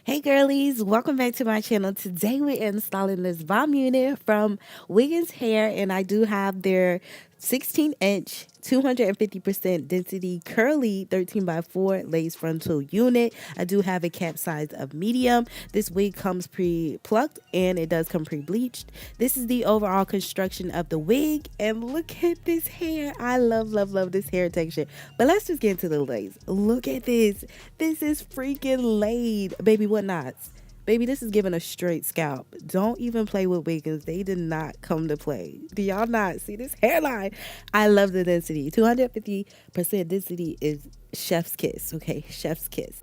Hey girlies, welcome back to my channel. Today we're installing this bomb unit from Wiggins Hair, and I do have their 16-inch 250% density curly 13x4 lace frontal unit. I do have a cap size of medium. This wig comes pre-plucked and it does come pre-bleached. This is the overall construction of the wig, and look at this hair. I love this hair texture. But let's just get into the lace. Look at this. This is freaking laid. Baby, what knots? Baby, this is giving a straight scalp. Don't even play with Wiggins. They did not come to play. Do y'all not see this hairline? I love the density. 250% density is chef's kiss, okay? Chef's kiss.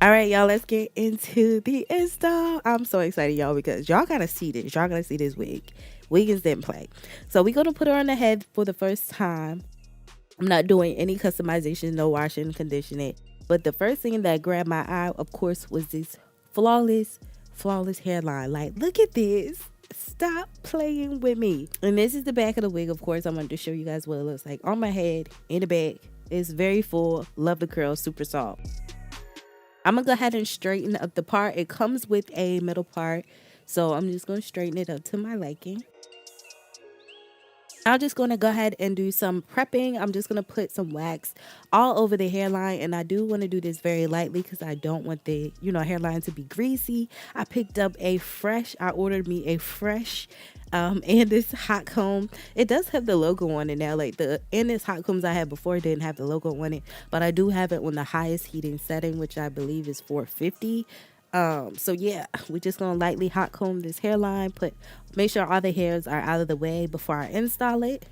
All right, y'all, let's get into the install. I'm so excited, y'all, because y'all gotta see this. Y'all gotta see this wig. Wiggins didn't play. So we're gonna put her on the head for the first time. I'm not doing any customization, no washing, conditioning. But the first thing that grabbed my eye, of course, was this flawless hairline. Like, look at this. Stop playing with me. And this is the back of the wig. Of course, I wanted to show you guys what it looks like on my head, in the back. It's very full. Love the curls, super soft. I'm going to go ahead and straighten up the part. It comes with a middle part, so I'm just going to straighten it up to my liking. I'm just going to go ahead and do some prepping. I'm just going to put some wax all over the hairline, and I do want to do this very lightly because I don't want the, hairline to be greasy. I picked up I ordered me a fresh and this hot comb. It does have the logo on it now. Like this hot combs I had before didn't have the logo on it, but I do have it on the highest heating setting, which I believe is 450. So yeah, we're just gonna lightly hot comb this hairline, make sure all the hairs are out of the way before I install it.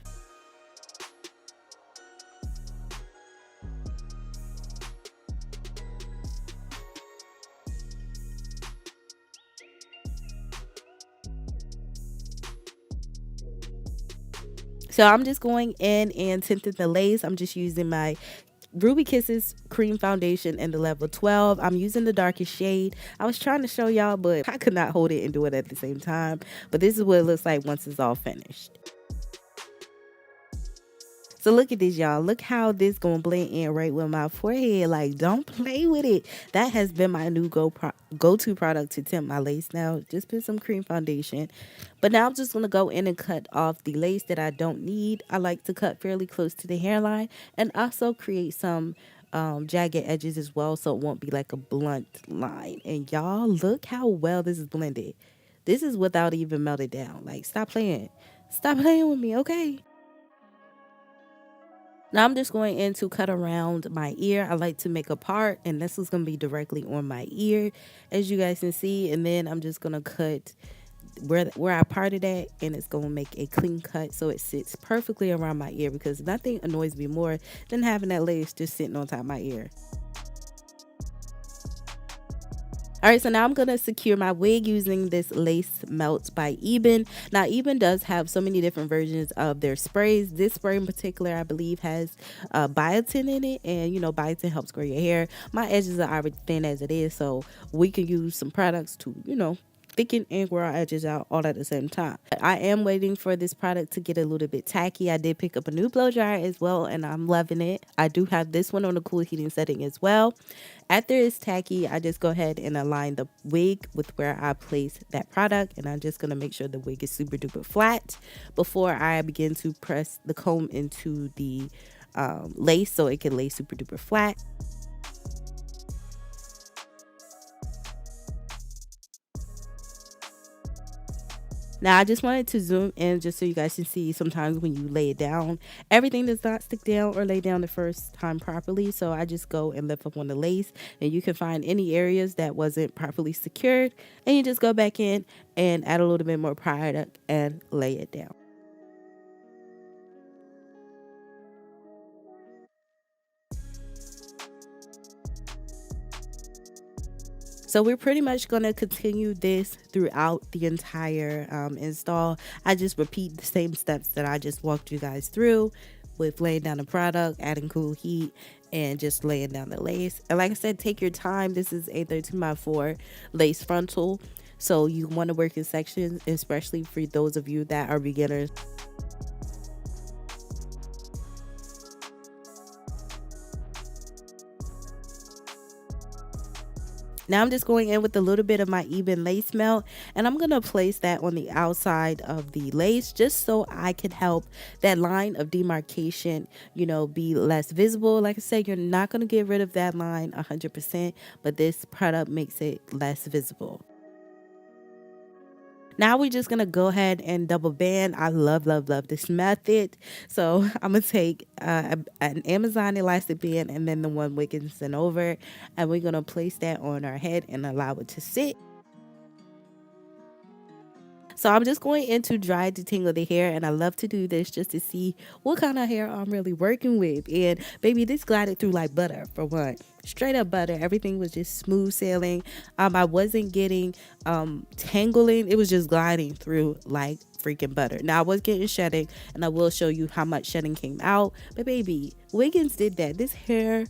So I'm just going in and tinting the lace. I'm just using my Ruby Kisses cream foundation in the level 12. I'm using the darkest shade. I was trying to show y'all, but I could not hold it and do it at the same time. But this is what it looks like once it's all finished. So look at this, y'all. Look how this gonna blend in right with my forehead. Like, don't play with it. That has been my new go-to product to tint my lace now. Just put some cream foundation. But now I'm just gonna go in and cut off the lace that I don't need. I like to cut fairly close to the hairline and also create some jagged edges as well, so it won't be like a blunt line. And y'all, look how well this is blended. This is without even melted down. Like, stop playing. Stop playing with me, okay? Now I'm just going in to cut around my ear. I like to make a part, and this is going to be directly on my ear, as you guys can see. And then I'm just going to cut where I parted at, and it's going to make a clean cut so it sits perfectly around my ear, because nothing annoys me more than having that lace just sitting on top of my ear. All right, so now I'm going to secure my wig using this Lace Melts by Eben. Now, Eben does have so many different versions of their sprays. This spray in particular, I believe, has biotin in it. And, biotin helps grow your hair. My edges are already thin as it is, so we can use some products to, thicken and grow our edges out all at the same time. I am waiting for this product to get a little bit tacky. I did pick up a new blow dryer as well, and I'm loving it. I do have this one on a cool heating setting as well. After it's tacky, I just go ahead and align the wig with where I place that product, and I'm just going to make sure the wig is super duper flat before I begin to press the comb into the lace so it can lay super duper flat. Now I just wanted to zoom in just so you guys can see sometimes when you lay it down, everything does not stick down or lay down the first time properly. So I just go and lift up on the lace, and you can find any areas that wasn't properly secured, and you just go back in and add a little bit more product and lay it down. So we're pretty much going to continue this throughout the entire install. I just repeat the same steps that I just walked you guys through with laying down the product, adding cool heat, and just laying down the lace. And like I said, take your time. This is a 13x4 lace frontal. So you want to work in sections, especially for those of you that are beginners. Now I'm just going in with a little bit of my even lace melt, and I'm going to place that on the outside of the lace just so I can help that line of demarcation, be less visible. Like I said, you're not going to get rid of that line 100%, but this product makes it less visible. Now we're just gonna go ahead and double band. I love this method. So I'm gonna take an Amazon elastic band and then the one Wiggins over, and we're gonna place that on our head and allow it to sit. So I'm just going in to dry detangle the hair, and I love to do this just to see what kind of hair I'm really working with. And baby, this glided through like butter for one. Straight up butter. Everything was just smooth sailing. I wasn't getting tangling. It was just gliding through like freaking butter. Now I was getting shedding, and I will show you how much shedding came out. But baby, Wiggins did that. This hair,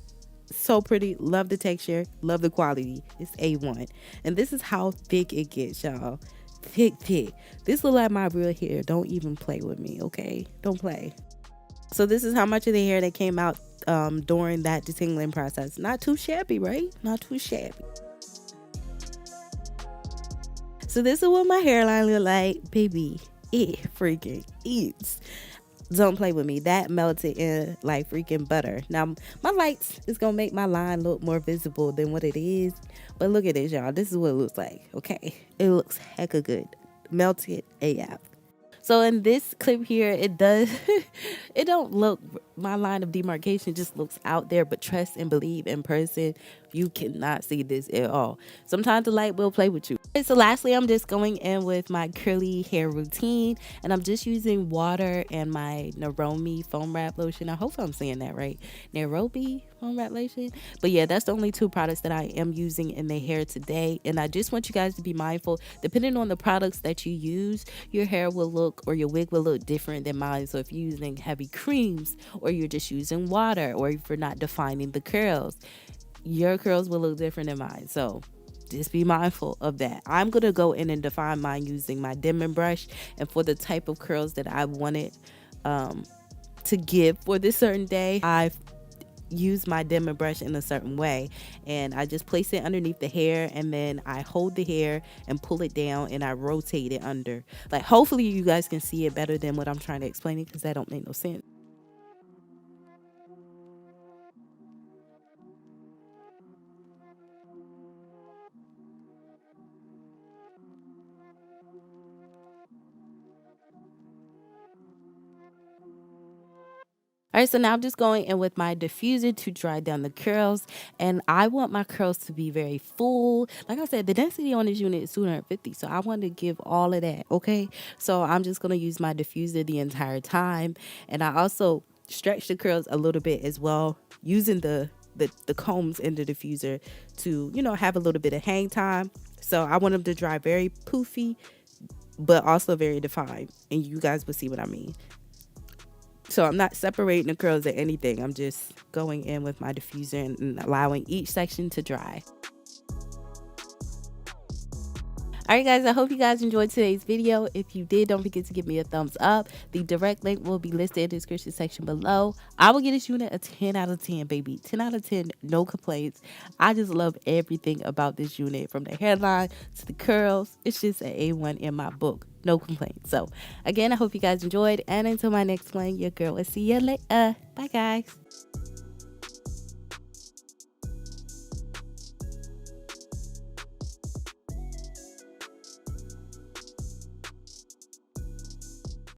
so pretty. Love the texture, love the quality. It's A1. And this is how thick it gets, y'all. Thick. This look like my real hair. Don't even play with me, okay? Don't play. So this is how much of the hair that came out during that detangling process. Not too shabby, right? Not too shabby. So this is what my hairline look like. Baby, it freaking eats. Don't play with me. That melted in like freaking butter. Now my lights is gonna make my line look more visible than what it is, but look at this, y'all. This is what it looks like. Okay, it looks hecka good. Melted AF. So in this clip here, it does it don't look, my line of demarcation just looks out there, but trust and believe, in person you cannot see this at all. Sometimes the light will play with you. And so lastly, I'm just going in with my curly hair routine, and I'm just using water and my Naromi foam wrap lotion. I hope I'm saying that right. Nairobi foam wrap lotion. But yeah, that's the only two products that I am using in the hair today. And I just want you guys to be mindful, depending on the products that you use, your hair will look, or your wig will look different than mine. So if you're using heavy creams, or you're just using water, or if you're not defining the curls, your curls will look different than mine. So just be mindful of that. I'm going to go in and define mine using my dimming brush, and for the type of curls that I wanted to give for this certain day, I've used my dimming brush in a certain way, and I just place it underneath the hair, and then I hold the hair and pull it down, and I rotate it under. Like, hopefully you guys can see it better than what I'm trying to explain it, because that don't make no sense. All right, so now I'm just going in with my diffuser to dry down the curls, and I want my curls to be very full. Like I said, the density on this unit is 250, so I want to give all of that, okay? So I'm just going to use my diffuser the entire time, and I also stretch the curls a little bit as well, using the combs in the diffuser to, have a little bit of hang time. So I want them to dry very poofy, but also very defined, and you guys will see what I mean. So I'm not separating the curls or anything. I'm just going in with my diffuser and allowing each section to dry. All right, guys, I hope you guys enjoyed today's video. If you did, don't forget to give me a thumbs up. The direct link will be listed in the description section below. I will give this unit a 10 out of 10, baby. 10 out of 10, no complaints. I just love everything about this unit, from the hairline to the curls. It's just an A1 in my book. No complaints. So, again, I hope you guys enjoyed. And until my next one, your girl will see you later. Bye, guys.